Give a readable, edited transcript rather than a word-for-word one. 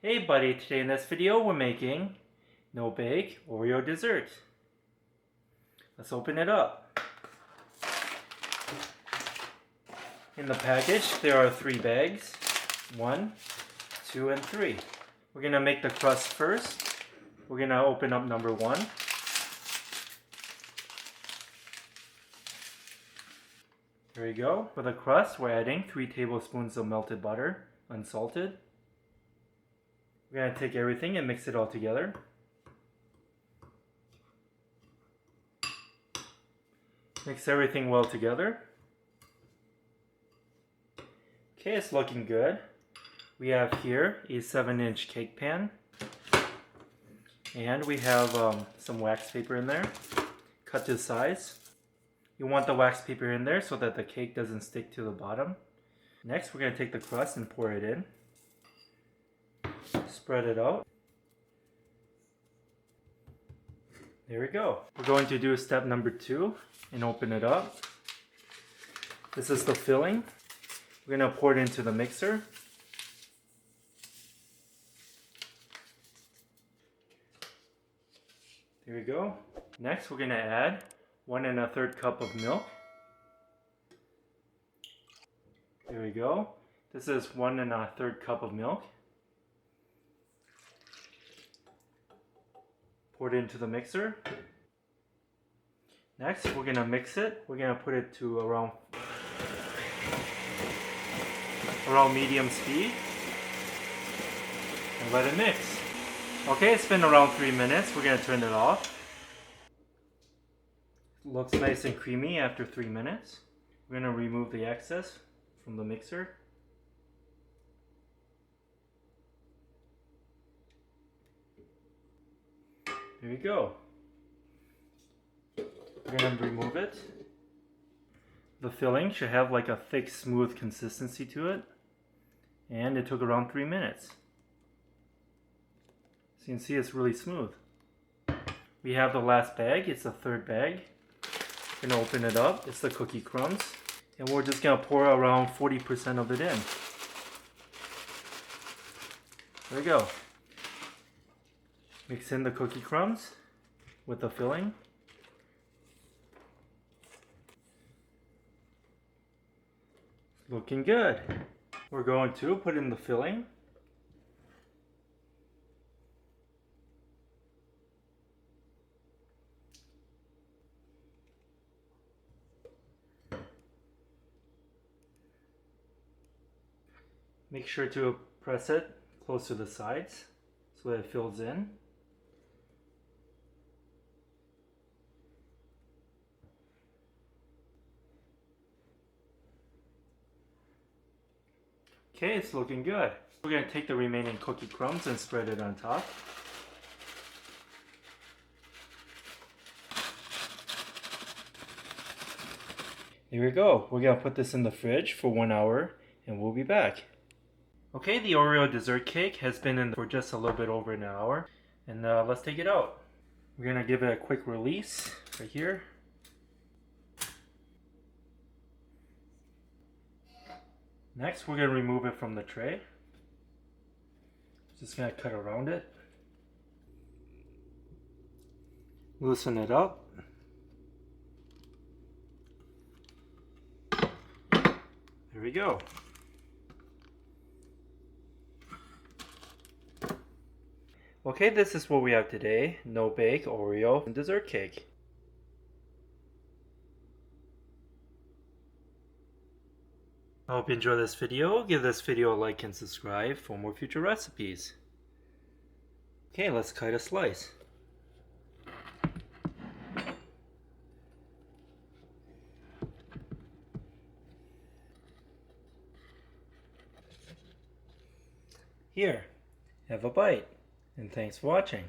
Hey buddy, today in this video we're making no-bake Oreo dessert. Let's open it up. In the package there are 3 bags. 1, 2, and 3. We're going to make the crust first. We're going to open up number 1. There we go. For the crust we're adding 3 tablespoons of melted butter, unsalted. We're going to take everything and mix it all together. Mix everything well together. Okay, it's looking good. We have here a 7-inch cake pan. And we have some wax paper in there, cut to size. You want the wax paper in there so that the cake doesn't stick to the bottom. Next, we're going to take the crust and pour it in. Spread it out. There we go. We're going to do step number 2 and open it up. This is the filling. We're going to pour it into the mixer. There we go. Next, we're going to add 1 1/3 cup of milk. There we go. This is 1 1/3 cup of milk. Pour it into the mixer. Next, we're going to mix it. We're going to put it to around medium speed and let it mix. Okay, it's been around 3 minutes. We're going to turn it off. It looks nice and creamy after 3 minutes. We're going to remove the excess from the mixer. There you go. We're going to remove it. The filling should have like a thick, smooth consistency to it. And it took around 3 minutes. So you can see it's really smooth. We have the last bag. It's the 3rd bag. We're going to open it up. It's the cookie crumbs. And we're just going to pour around 40% of it in. There we go. Mix in the cookie crumbs with the filling. Looking good. We're going to put in the filling. Make sure to press it close to the sides so that it fills in. Okay, it's looking good. We're going to take the remaining cookie crumbs and spread it on top. There we go. We're going to put this in the fridge for 1 hour and we'll be back. Okay, the Oreo dessert cake has been in for just a little bit over an hour. And let's take it out. We're going to give it a quick release right here. Next, we're going to remove it from the tray. Just going to cut around it. Loosen it up. There we go. Okay, this is what we have today. No-bake Oreo and dessert cake. I hope you enjoyed this video. Give this video a like and subscribe for more future recipes. Okay, let's cut a slice. Here, have a bite, and thanks for watching.